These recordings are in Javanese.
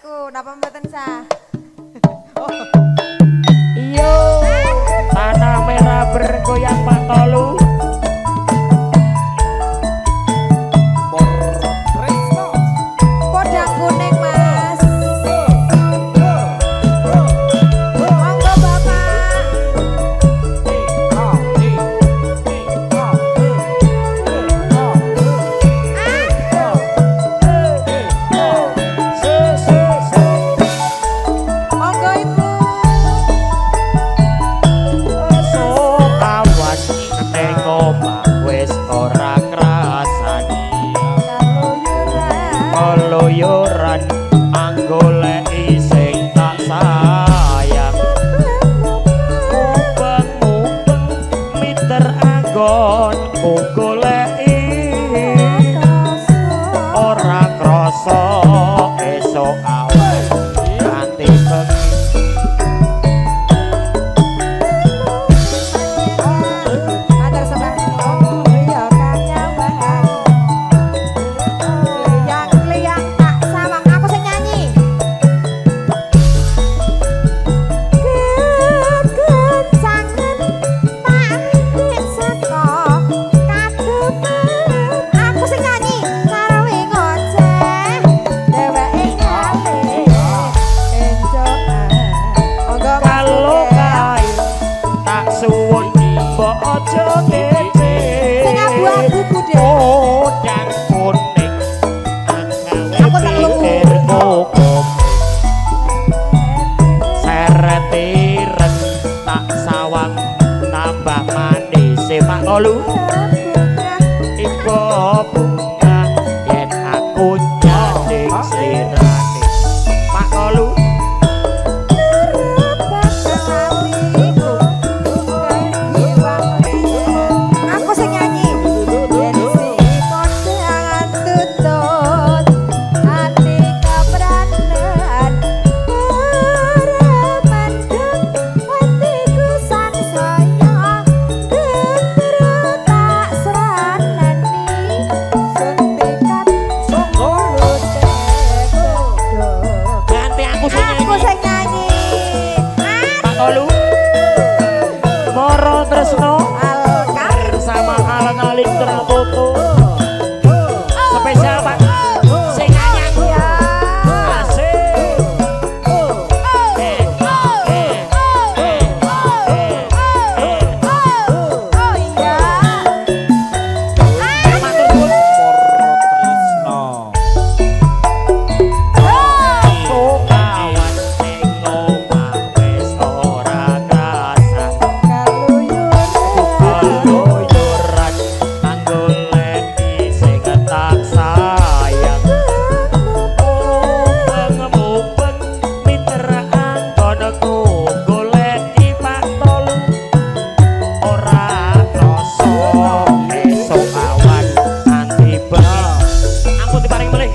niku napa mboten sah? Iyo tanah merah bergoyang Pak Tolu. Podang kuning Mas. Monggo Bapak. Monggo Ibu. Sok awan ning omah wis ora krasani. Kaluyuran anggoleki sing tak sayang. Mubeng-mubeng miter anggon ku goleki. Ora krasa esuk awan nganti bengi. Matur sembah nuwun ya Kang Nyambang. Liyang tak sawang aku sing nyanyi. Kekencangan tak mimpi saka kademen. Aku sing nyanyi karawi ngoceh dheweke ngale enjokan. Monggo Mas Kalau Gede. kae tak suwun mbok aja ngece. Sing abu-abu Bude. Podang kuning Aku tak lemu. pikir kokom. Seret ireng tak sawang tambah manis Pak Tolu. Iku bunga yen aku nyanding slirane Pak Tolu. Aku sing nyanyi. Yen si kondangan tutut ati kebranen remendeng atiku sansaya geger tak seranani suntikan mulut bodo. Ganti aku sing Aku nyanyi sing nyanyi. Pak Tolu. Moro tresno Alkar. bersama Alan Alin Terfoto. Spesial Pak sing nyanyi Ya. asik. Oh iya. Matur nuwun. Sok awan ning omah wis ora krasa. Kaluyuran anggoleki sing tak sayang. Mubeng-mubeng miter anggon ku goleki Pak Tolu. Ora krasa esuk awan nganti bengi. Ampun diparing melih.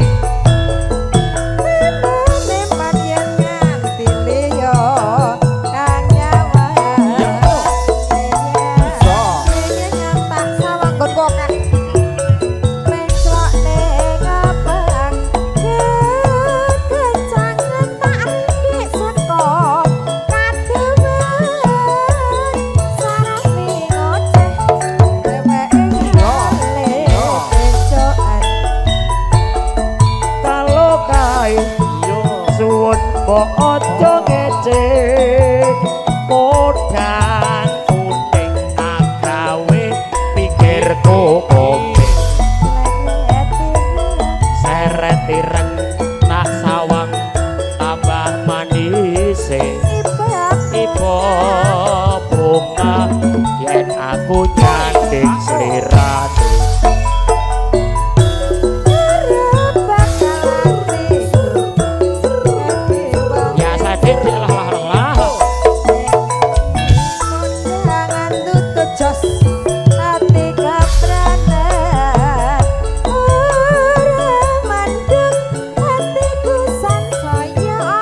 Memang yen nganti liya Kang Nyawang. Tak sawang nggon kokak. Menclok ning abang kekencangan tak mimpi saka kademen sarane ngoceh dheweke ngale enjokan. Kalau kae suwun mbok aja ngece. Podang kuning agawe pikirku kopi. Seret ireng tak sawang tambah manis. Ibu bunga yen aku nyanding slirane. Ya sadhe lah. Kondangan tutut jos ati kapranan remendeng atiku sansaya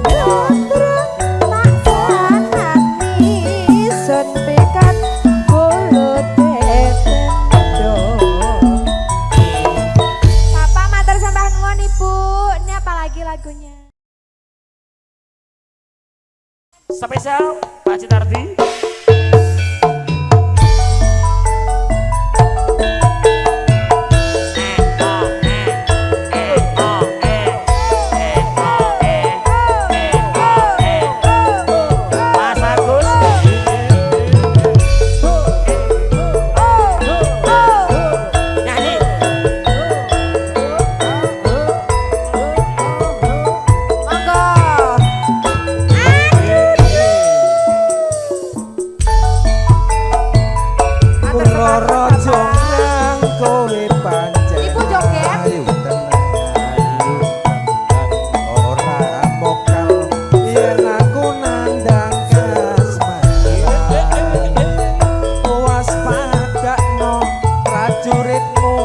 nyotrong tak sanati sun pikat mulut bendo. Bapak matur sembah nuwun Ibu. Ini apa lagi lagunya? Spesial Pak Citardi. Mas Agus. Nyanyi. Roro jongrang kowe pancen Ibu joget. ayu tenan ora mokal yen aku nandang kasmaran waspadakno prajuritmu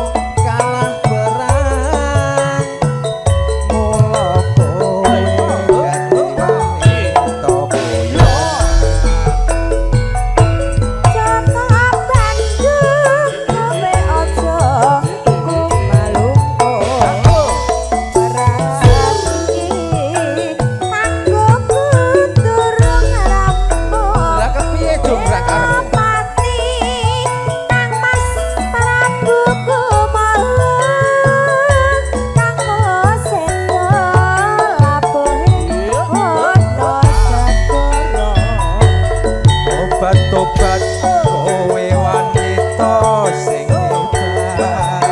kalah perang mula kowe dadi wanita boyongan Cakap Bandung kowe ojo kumalungko Berarti kanggo kuturung rampung lah kepiye jongrang karepmu Mati Kang Mas Prabu Kumalung Kanggo sedo labuhe ono segoro obat-obat kowe wanita sing hebat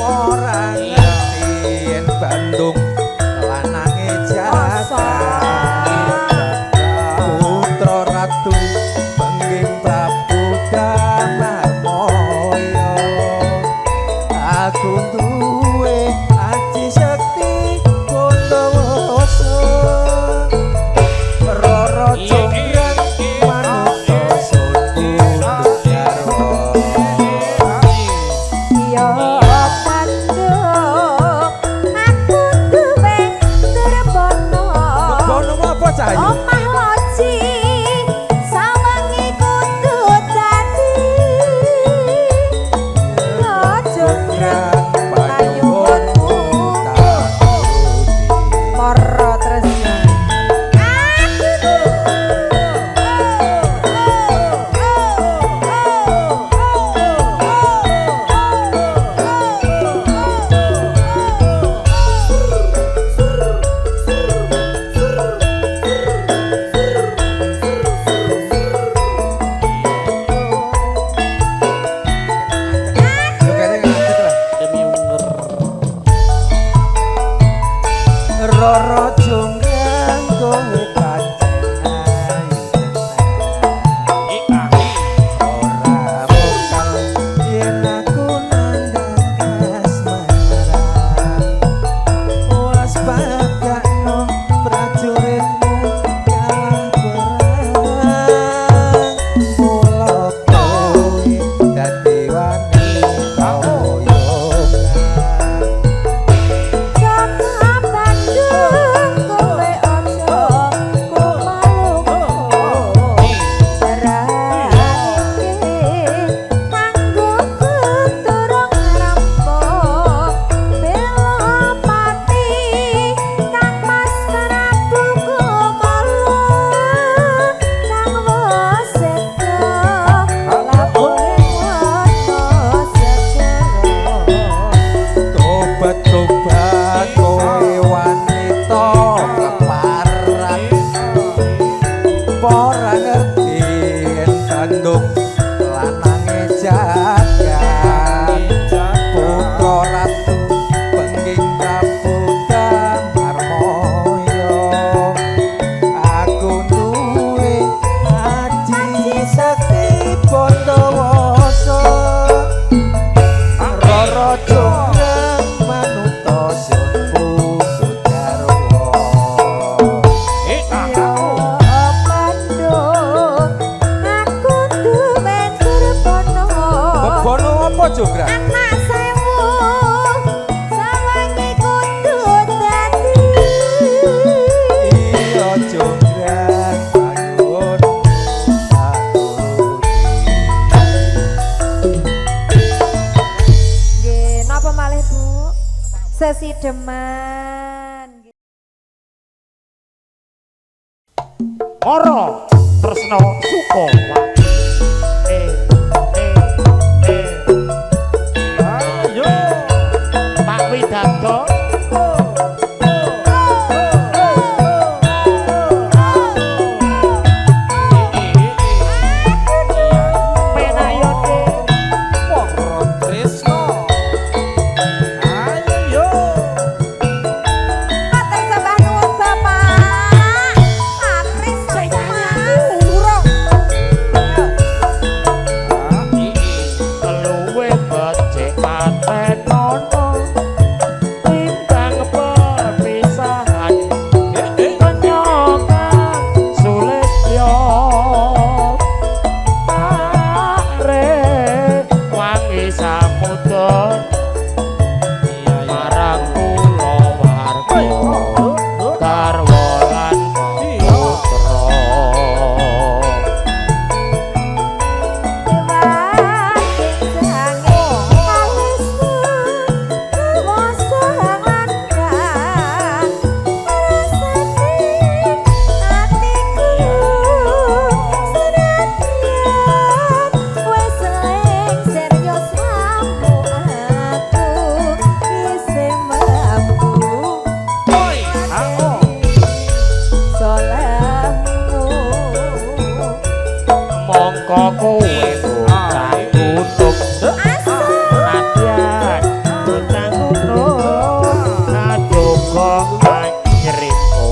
ora ngerti yen Bandung lanange jagat putra ratu pengging Prabu Damarmoyo aku duwe aji sekti Bondowoso Roro jongrang manusa sundul jarwo Yo Bandung aku duwe terbono Bono apa Cahayu? Omah loji sawengi kudu dadi Yo jongrang panyuwunmu Moro tresna Demi unger. Roro jongrang kowe pancen ayu tenan ora mokal yen aku nandang kasmaran waspadakno prajuritmu kalah perang mula kowe dadi wanita boyongan Cakap Bandung kowe ojo kumalungko Berarti kanggo kuturung rampung Bela pati Kang Mas Prabu Kumalung Kang wis sedo labuhe ono segoro Tobat-tobat kowe wanita keparat ora ngerti yen Bandung lanange jagat putra ratu pengging Prabu Damarmoyo aku duwe aji sakti Bondowoso Roro jongrang manuta sundul jarwo Yo Bandung aku duwe terbono Bebono apa jongrang? Anak sewu sawengi kudu dadi Iya jongrang panyuwun aturuti Nggih napa malih Bu Sesi Deman Ora tresna suka ayo Pak Widato Matur sembah nuwun Bapak. Laris saya burung. luwe becik patenono timbang perpisahan penyoka sulistyo are wangi samudra marang kula warga garwa lan putra mongko kowe bocah kutub nadyan bocah kutub najogo anjriko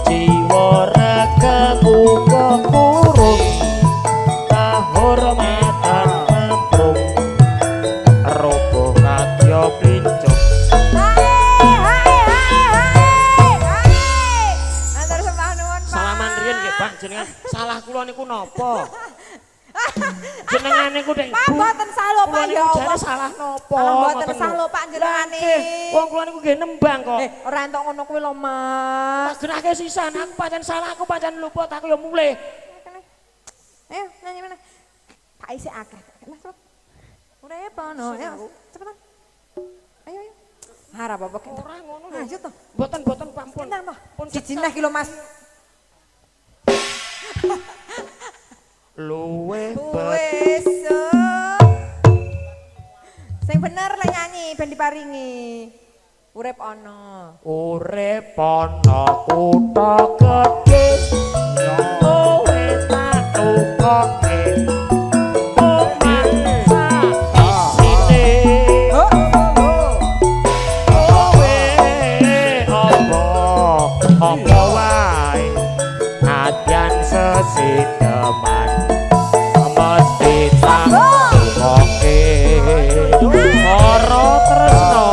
jiwa ragaku kekurung kahormatan emprung roboh kadya pincuk salaman riyen nggih Pak jenengan salah kula niku napa jenengan niku Dek Pak Bu mboten salah Pak kula ya niku jare Allah. salah napa Mboten salah Pak jenengane. wong kula niku nggih nembang kok Ora entuk ngono kuwi lho Mas. pas gerake sisan aku pancen salah aku pancen luput aku ya mulih Ayo nyanyi mana? Tak isi akeh. Mas cepet. Urip ono. Ayo cepetan. Ayo ayo. Harap apa kek. ora ngono lho Lanjut toh. mboten pampun Pinten toh? pun Jijinah ki lho Mas. luwe Wes. Sing bener lah nyanyi ben diparingi. Urip ono. urip ana kutha gedhe kowe tak tukoke omah isine kowe apa wae nadyan sesideman mesti tak tukoke ora tresna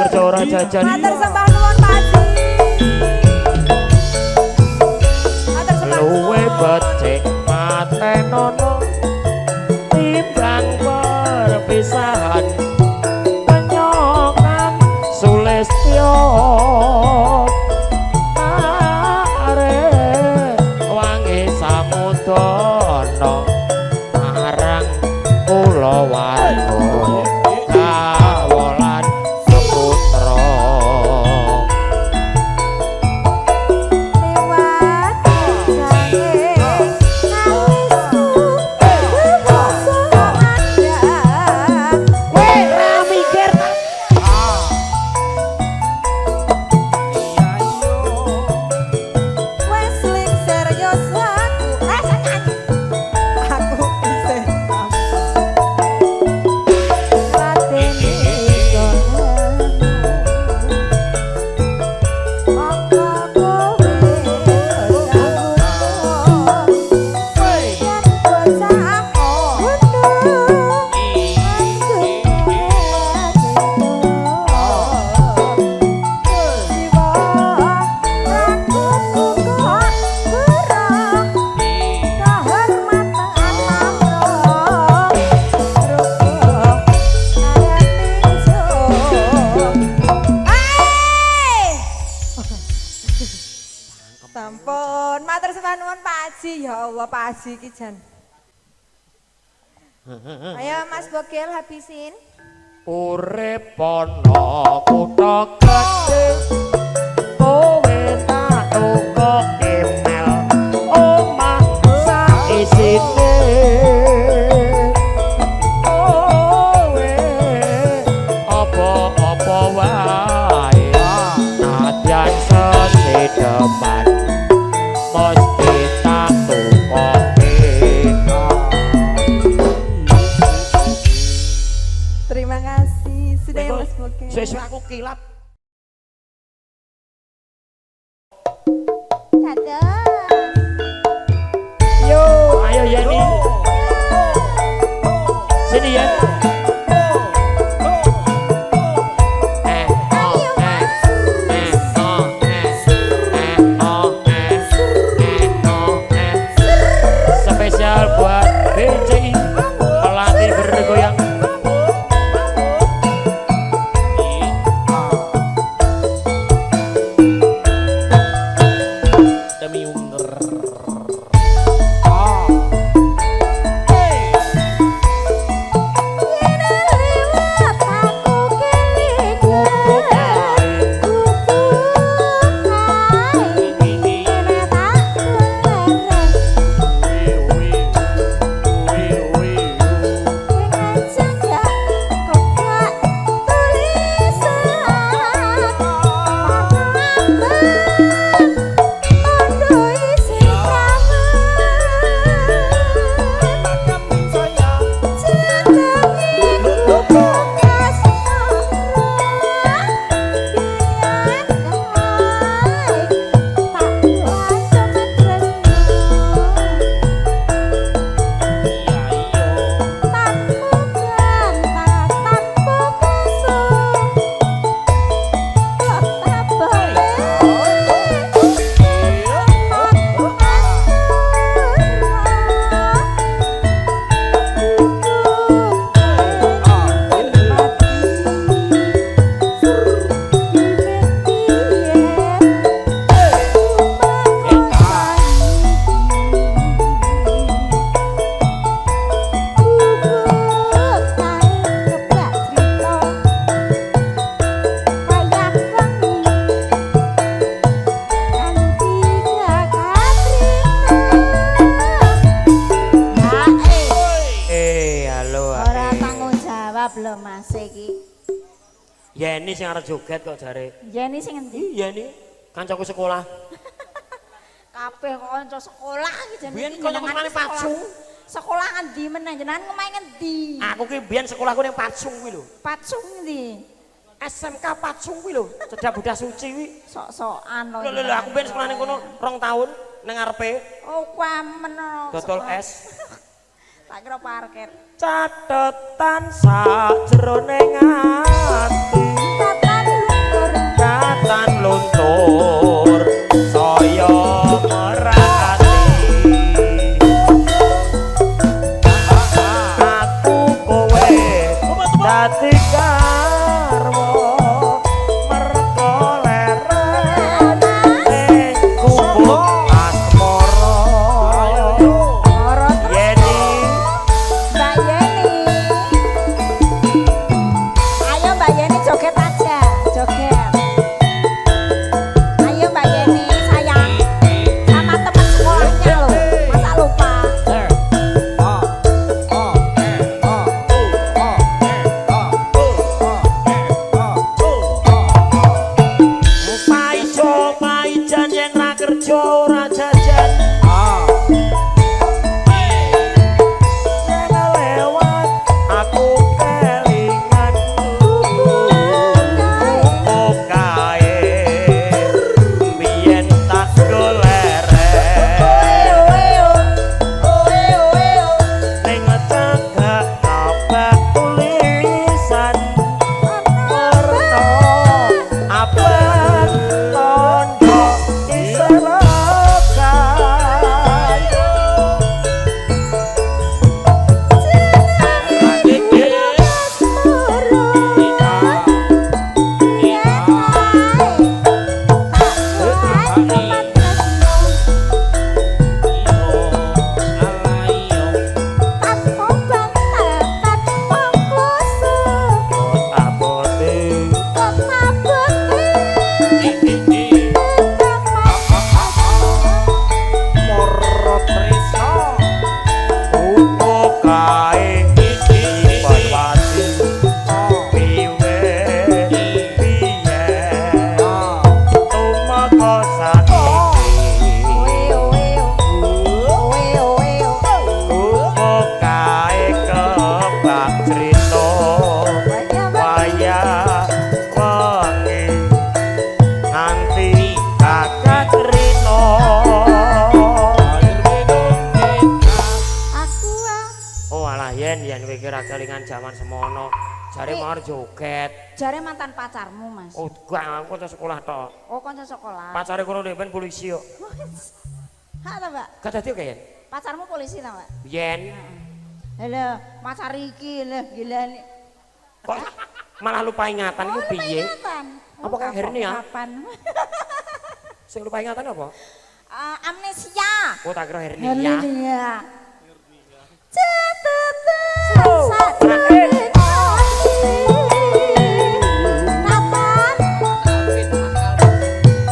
kerja ora jajan Matur sembah nuwun Pak Haji. Matur sembah luwe becik matenono timbang perpisahan penyokan sulistyo are wangi samudana marang kula warga kawolan seputra Sampun, matur sembah nuwun Pak Haji. Ya Allah, Pak Haji iki jan. Ayo Mas Bogel habisin. Urip ana kutha gedhe kowe tak tukok email omah sak isine kowe apa-apa wae nadyan sesedeman mesti tak tukoke. Terima kasih sudah ya Mas Bogel. Sesuk aku kilap. Yo, ayo Yeni. Sini ya. Spesial buat BCI pelatih bergoyang. Demi unger. Lho Mas iki. Yeni sing arep joget kok jare. Yeni sing endi? Yeni kancaku sekolah. Kabeh kanca sekolah iki jenenge. Biyen kanca-kancane Pacung. Sekolah ngendi meneh jenengan ngemahe ngendi? Aku ki biyen sekolahku ning Pacung kuwi lho. Pacung ngendi? SMK Pacung kuwi lho, Cedak Buddha Suci kuwi. Sok-sokan lho. Lho aku biyen sekolah ning kono 2 tahun ning ngarepe. Oh, kwamen. Dodol es. Tak kira parkir. Catetan sajroning ati. Katan luntur saya merati. Aku kowe dadi garwa merga leren ning kubuk asmara. Yeni Mbak Yeni. Ayo Mbak Yeni joget aja, joget. Ayo Mbak Yeni sayang. Sama teman sekolahnya loh. Masa lupa? Paiso paijan yen ra kerja ora jajan. Yen lewat aku kelingan kok kae biyen tak goleren ning cagak abah tulisan warna abang tondo isara kelingan zaman semono. Jare mau joget. Jare mantan pacarmu, Mas. Oh, gak aku ke sekolah tok. Oh, kanca sekolah. Pacare kono ben polisi yo. Hah ta, Mbak? Gak dadi kaya. Pacarmu polisi ta, Mbak? Yen Lha, pacar iki lho, gila nih. kok malah lupa ingatan iku piye? Apa kaya hernia? Kapan? Sing lupa ingatan apa? Amnesia. Oh, tak kira hernia. Hernia. Oh,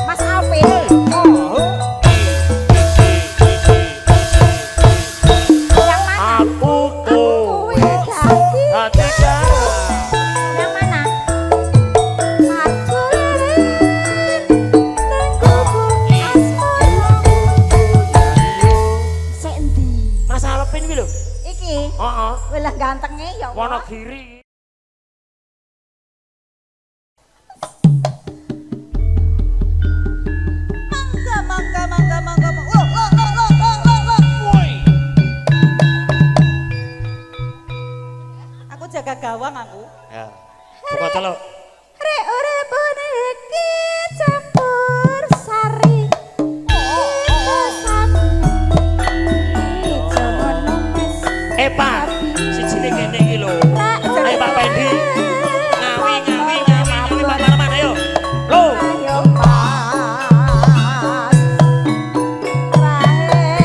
Mas Alvin. Yang mana? aku tuh hati kau. Yang mana? Sendi. Mas Alvin iki lho. Iki. Heeh. Welah gantengnya ya Allah. Wonogiri. Mangga. Loh. Aku jaga gawang aku. Ya. Buka celuk. Rek uripune iki campur sari. Pak, sijine kene iki lho. Ayo Pak Pendi. Ngawi Pak Parman ayo. Lho. Ayo Mas, rahe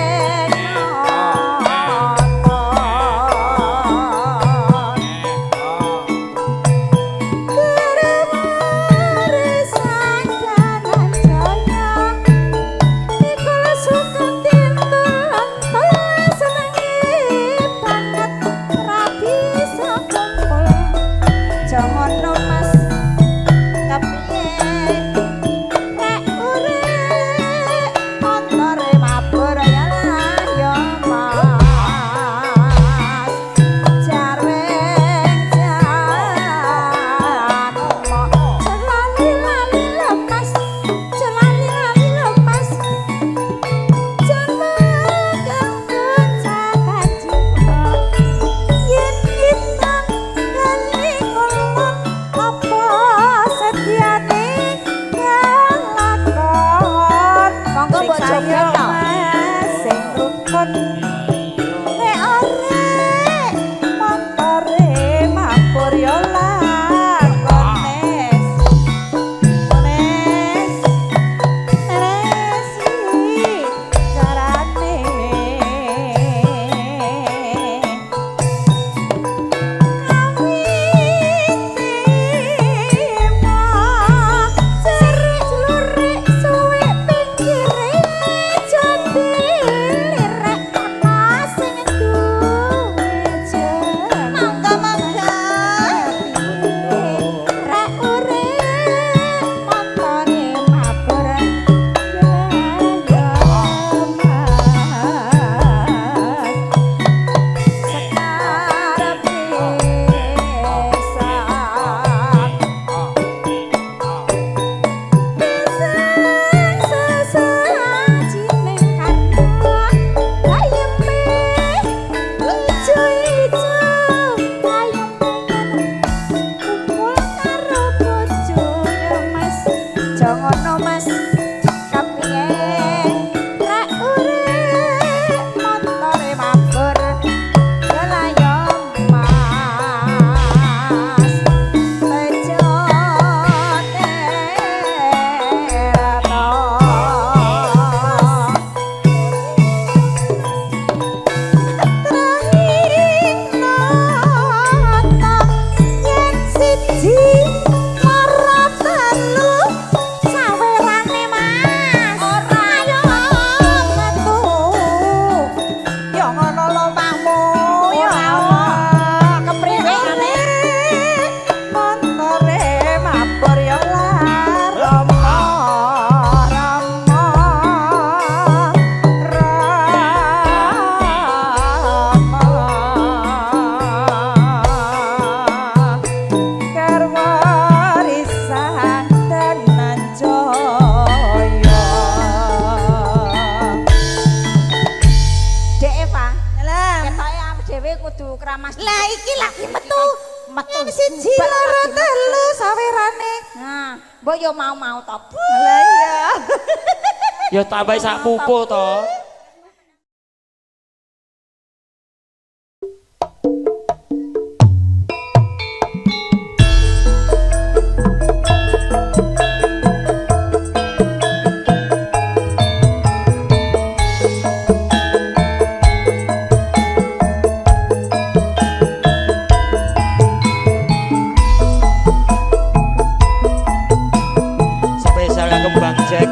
kramas. Lah iki lagi metu. Metu. Siji loro telu sawerane. Nah, mbok yo mau-mau to. Lah iya. Ya tambahi sak pupuh to. Spesial kembang Jack.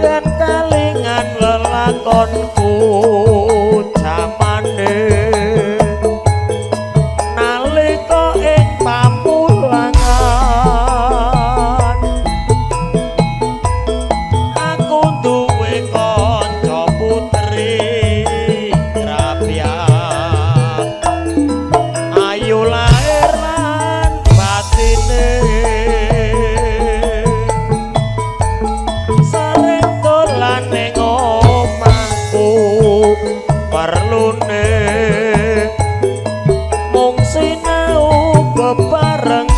Yen kalingan lelakonku jamane nalika ing pamulangan aku duwe kanca putri rapian ayu lair lan batine sering dolan ning omahku perlune mung sinau bebarengan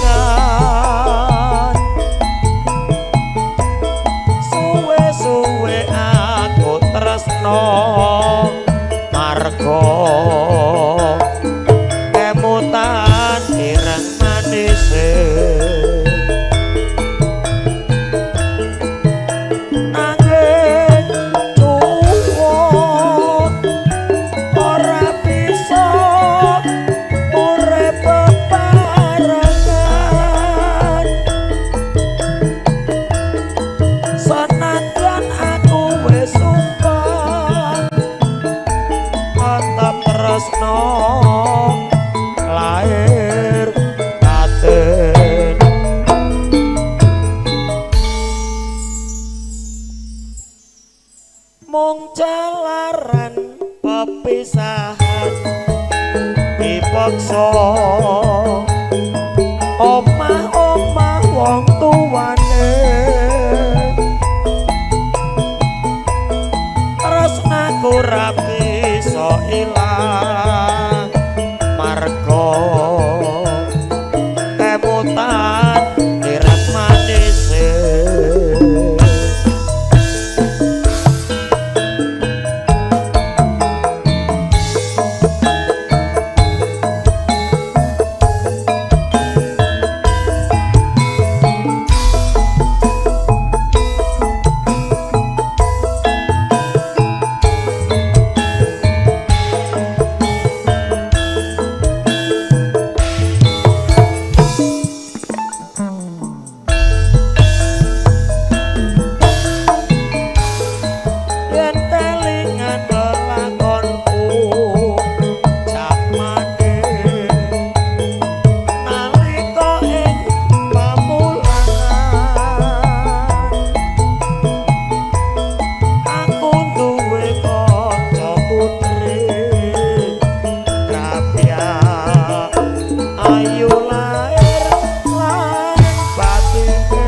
suwe-suwe aku tresno marga kemutan ireng manise nanging tuwa ora bisa urip bebarengan senajan aku wis sumpah tetep tresno lair batin mung jalaran pepisahan dipaksa omah-omah wong tuwane tresnaku ra bisa ilang marga kemutan ireng manise yen kelingan lelakonku jamane nalika ing pamulangan aku duwe kanca putri rapian ayu lair lan batine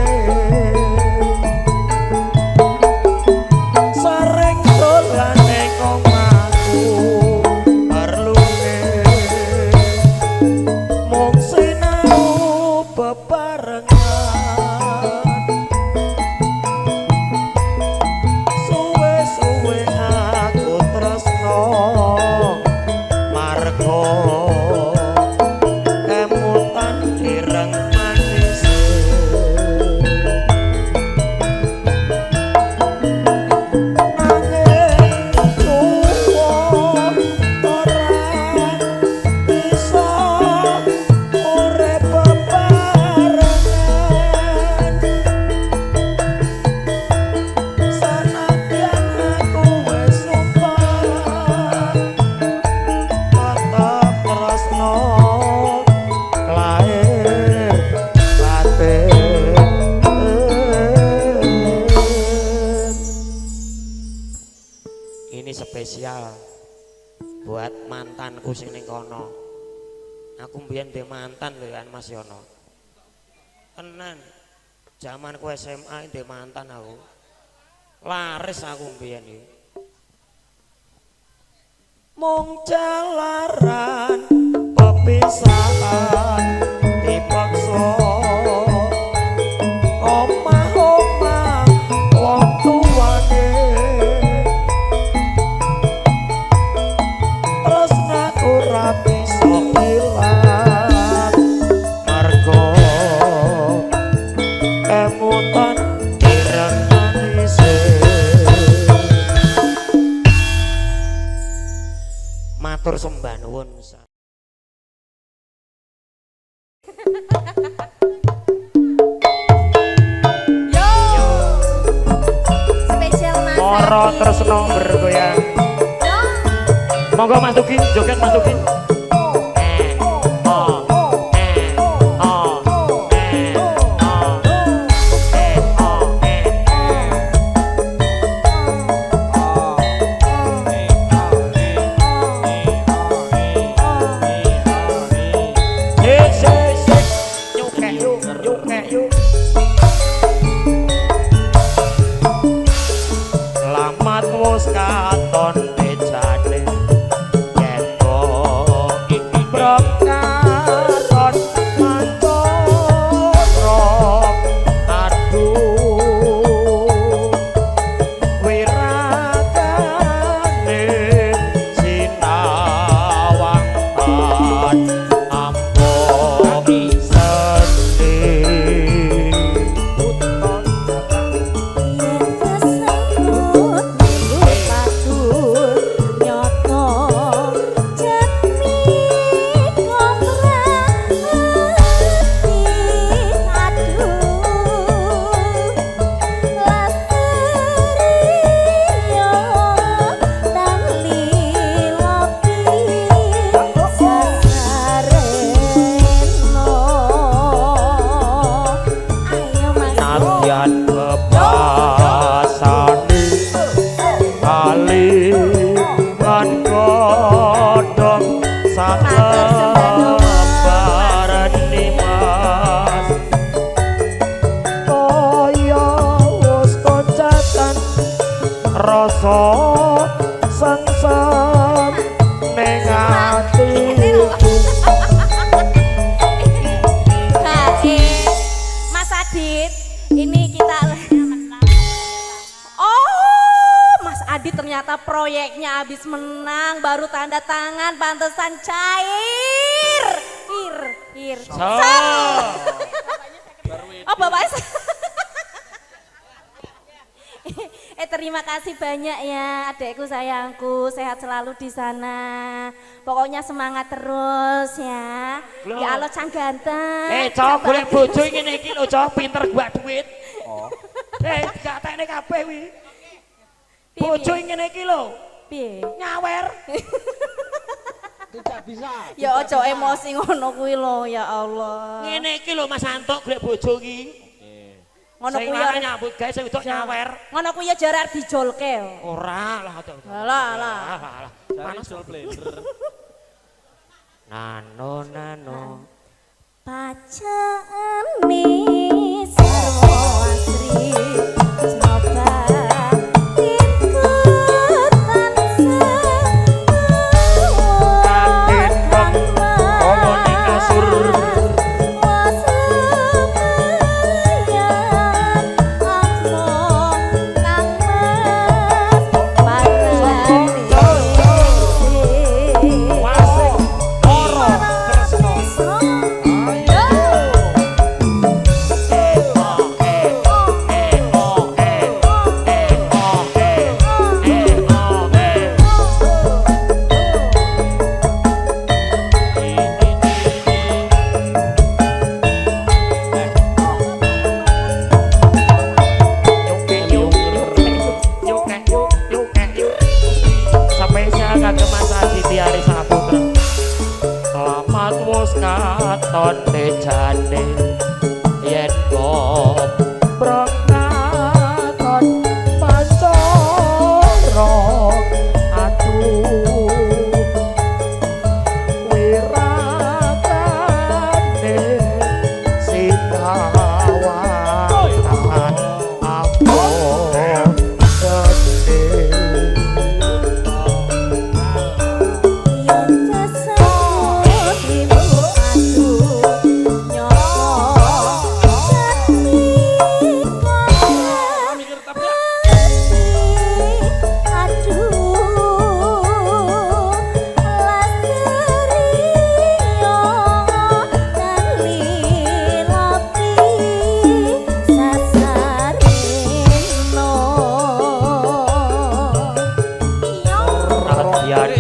sering dolan ning omahku perlune mung sinau bebarengan suwe-suwe aku tresno marga kemutan ireng manise Ini spesial buat mantanku sing ning kono. Aku mbiyen ndek mantan lho kan Mas Yono. Tenan. Zaman ku SMA ndek mantan aku. Laris aku mbiyen iki. Mung jalaran pepisahan dipaksa omah-omah wong tuwane tresnaku ra bisa ilang mergo emutan ireng manise matur sembah nuwun. Yo. Spesial Mas Moro Adi. tresno bergoyang. Yo. Monggo Mas Tugi, joget Mas Tugi. Lamat wis katon bejane yen kok iki katon mantoro aduh wiratane sinawang tan ampo sedih uton Nadyan bebasani kali kan godhong sabar nimas kaya wis kocatan rasa sengsem ning atiku. Mas Adit, ini kita Mas Adit ternyata proyeknya habis menang, baru tanda tangan, pantesan cair. Ir. Oh, bapaknya. Terima kasih banyak ya adekku sayangku, sehat selalu di sana. Pokoknya semangat terus ya. Loh. Ya Allah cang ganteng. Cok golek bojo ngene iki lho, Cok, pinter gak duit. Oh. Gak tekne kabeh kuwi. Bojo ngene iki lho. Piye? Nyawer. Tidak bisa. Ya ojo emosi ngono kuwi lho, ya Allah. Ngene iki lho Mas Antok golek bojo iki. Ngono Sing kuwi lanang ya. nyambut gawe sing wedok nyawer. Ngono kuwi ya jarar dijolke. Ora lah. Lah. Panas jol blender. Nano. Pacane sarwa asri coba ikut Katen ono ning kasur. Wasik moro tresno. Spesial kagem Mas Aditya Ari Saputra. Selamat wis katon bejane yen gobrok katon pancoro aduh wiratane yen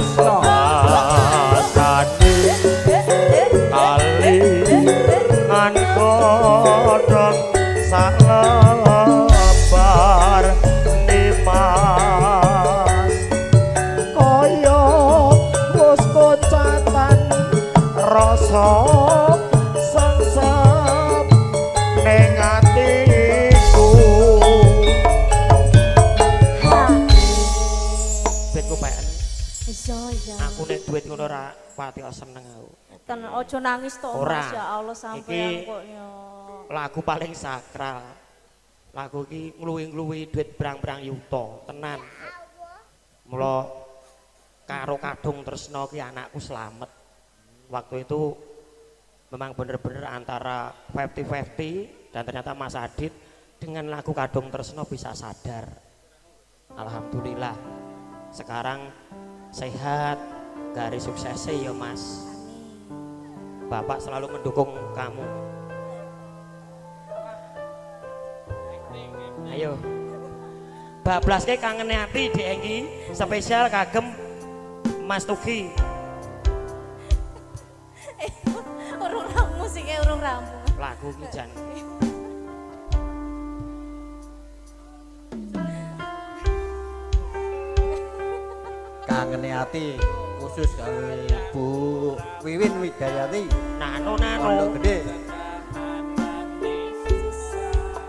rasane kali kodhong salembar nimas kaya wis kocatan rasa sengsep ning atiku betku paen Iya. aku nek duit ngono ora pati seneng aku Ten ojo nangis to, Ora. Masya Allah sampean Iki kok ya. lagu paling sakral lagu iki ngluwi-ngluwi duit berang-berang yuta tenan mula karo kadung tresno ki anakku slamet waktu itu memang bener-bener antara 50-50 dan ternyata Mas Adit dengan lagu kadung tresno bisa sadar alhamdulillah sekarang sehat garis suksesnya ya Mas Bapak selalu mendukung kamu. Ayo. Bablaske kangen ati Dek iki spesial kagem Mas Tugi. Urung rampung musiknya urung rampung. Lagu iki jan. Kangene ati khusus kanggo Bu Wiwin Widayati Nano Pondok Gede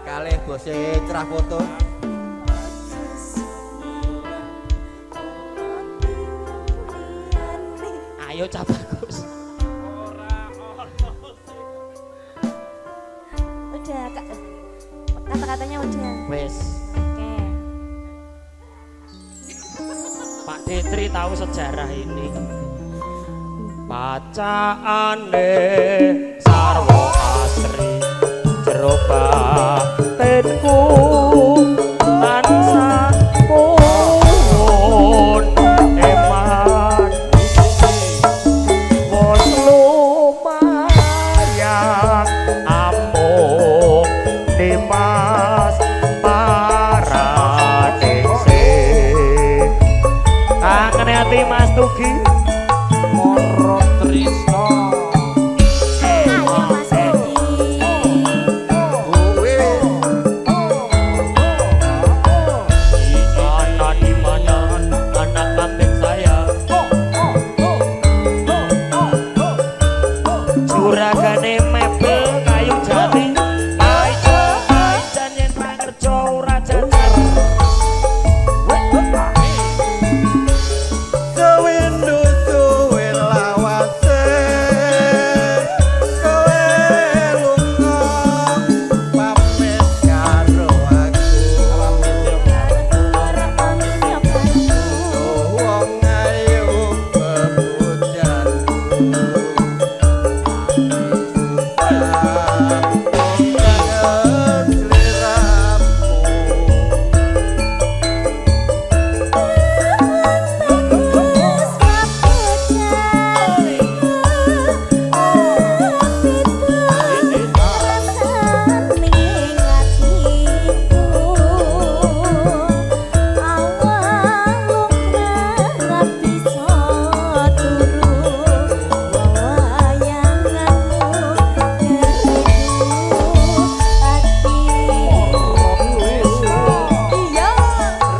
kalih bose cerah foto Ayo cah bagus. Udah kata-katanya udah. Wes. Oke. Pak Detri tahu sejarah ini. Bacaane sarwa asri jero batinku tansah pun eman wis lumayan amung Dimas Paradise kangen ati Mas Tugi Moro Trisno Ayo Mas Budi. Bu Wiwin ana di mana anak kambing saya juragane mebel kayu jati aijan yen pangerja ora jajar Sewindu suwe lawase kowe lunga pamit karo aku wong ayu bebujanku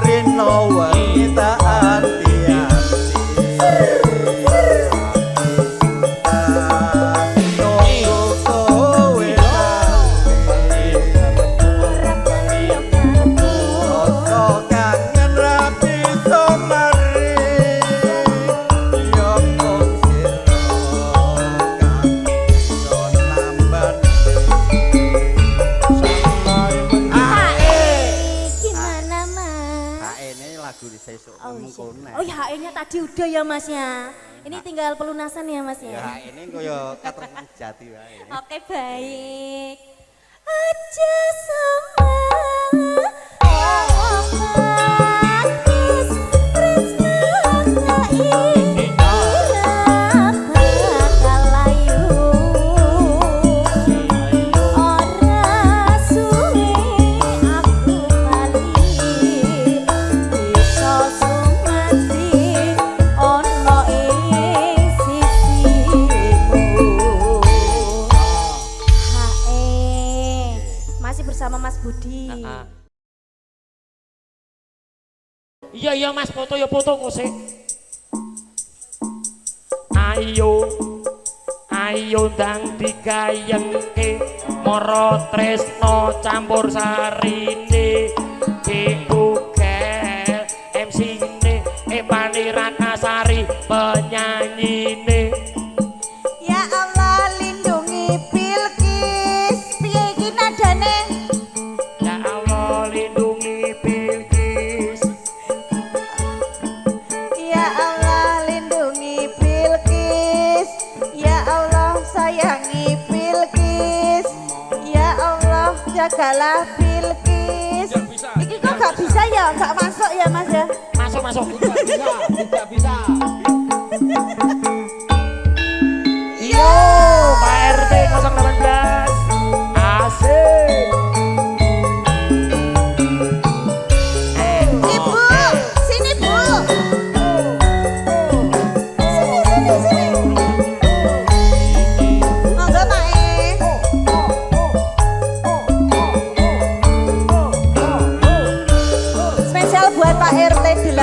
Rino wanita Gimana Mas? ini lagu di sesuk mengkono. Oh ya HE-nya tadi udah ya Mas ya. Ini tinggal pelunasan ya Mas ya. Ya ini koyo keterangan jati wae. Oke baik. Aja sama Oh iya Mas, foto ya fotoku sik. Ayo ayo ndang digayengke mara tresno campur sarine dibugel MC-ne Epani Ratnasari penyanyine. Ya Allah lindungi Bilqis. Piye iki nadane? Ya Allah lindungi Bilqis. Ya Allah lindungi Bilqis. Ya Allah sayangi Bilqis. Ya Allah jagalah Bilqis. Iki kok gak bisa ya? Gak masuk ya Mas ya? Masuk masuk. Tidak bisa. Yo Pak RT 018 asik. Ibu, sini Bu. Sini. Monggo Pak E. Spesial buat Pak RT 18.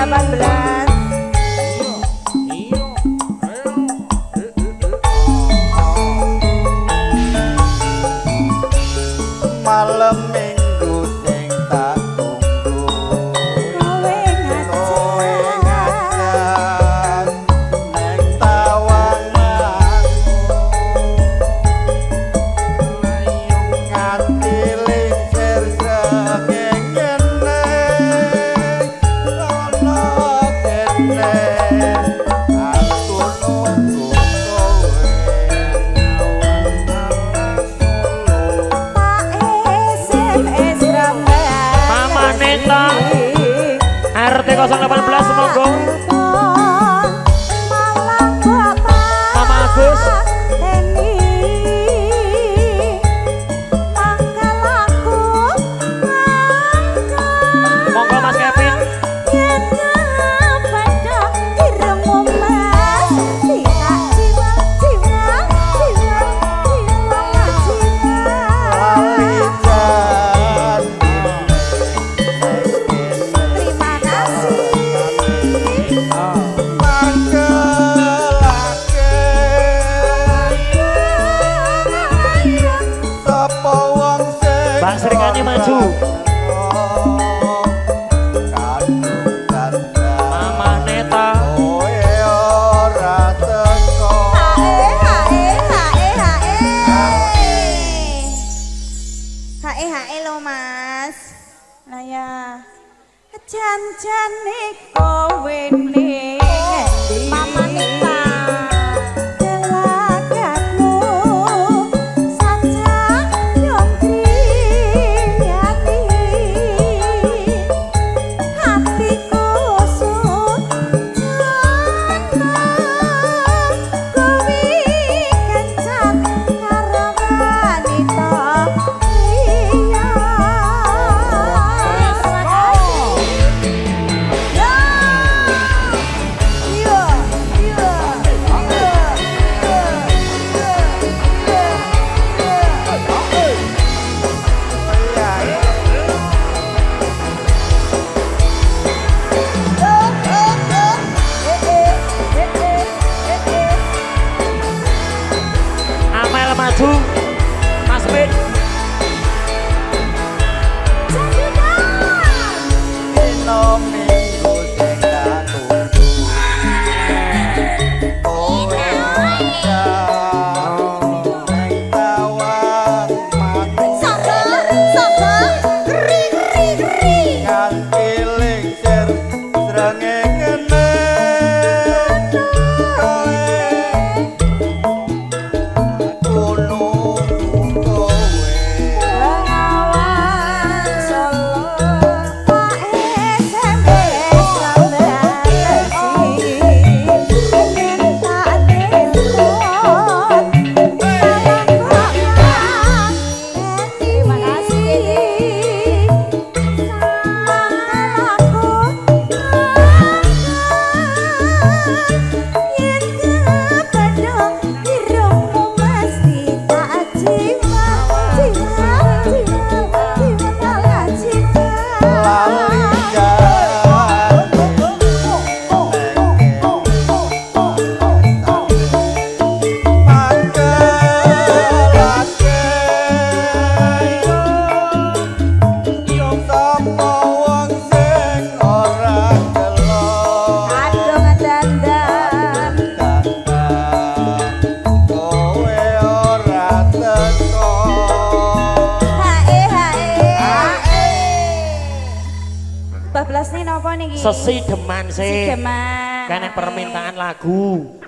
niki? Sesideman sih. Sideman. Kene permintaan lagu.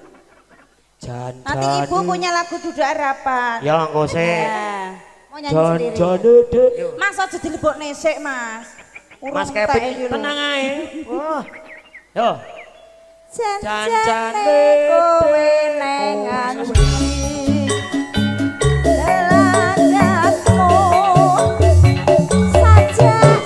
Nanti ibu punya lagu duduk harapan. Ya engko sih. Mau nyanyi sendiri. Jan. Mas aja dilebok nesek mas. Mas Kevin tenang ae. Wah. Yo. Jan-jane kowe neng ati. Leladatmu saja.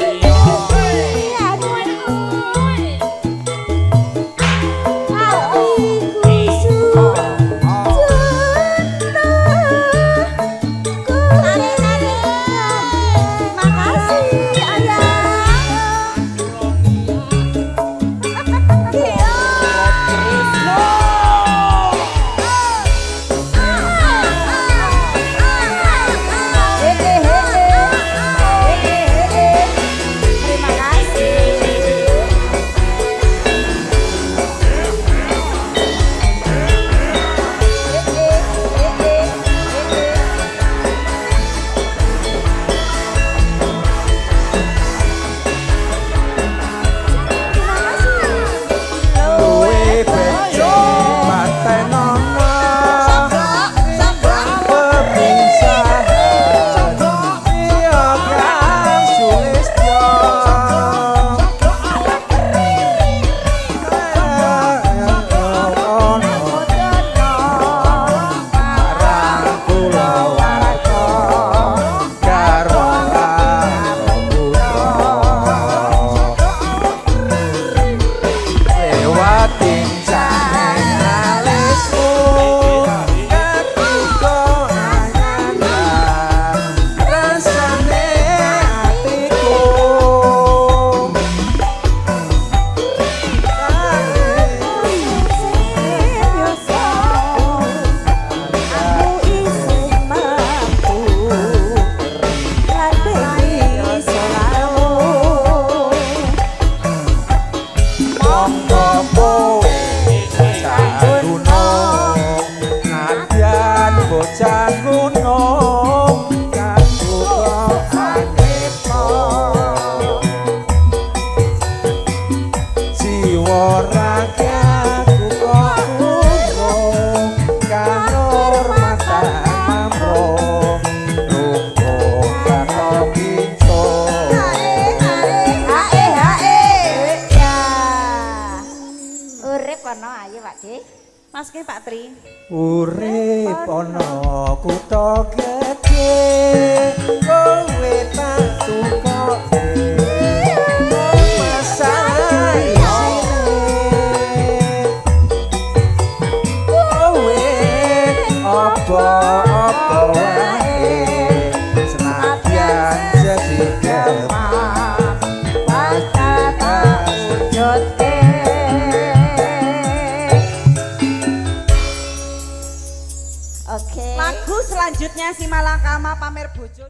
Mas ke Pak Tri. Urip ana kutha gedhe kowe tak tukoke masalah isine kowe apa-apa wae senadyan jadi kemah pasti tak wujudke. Lagu selanjutnya si Malakama pamer bojo.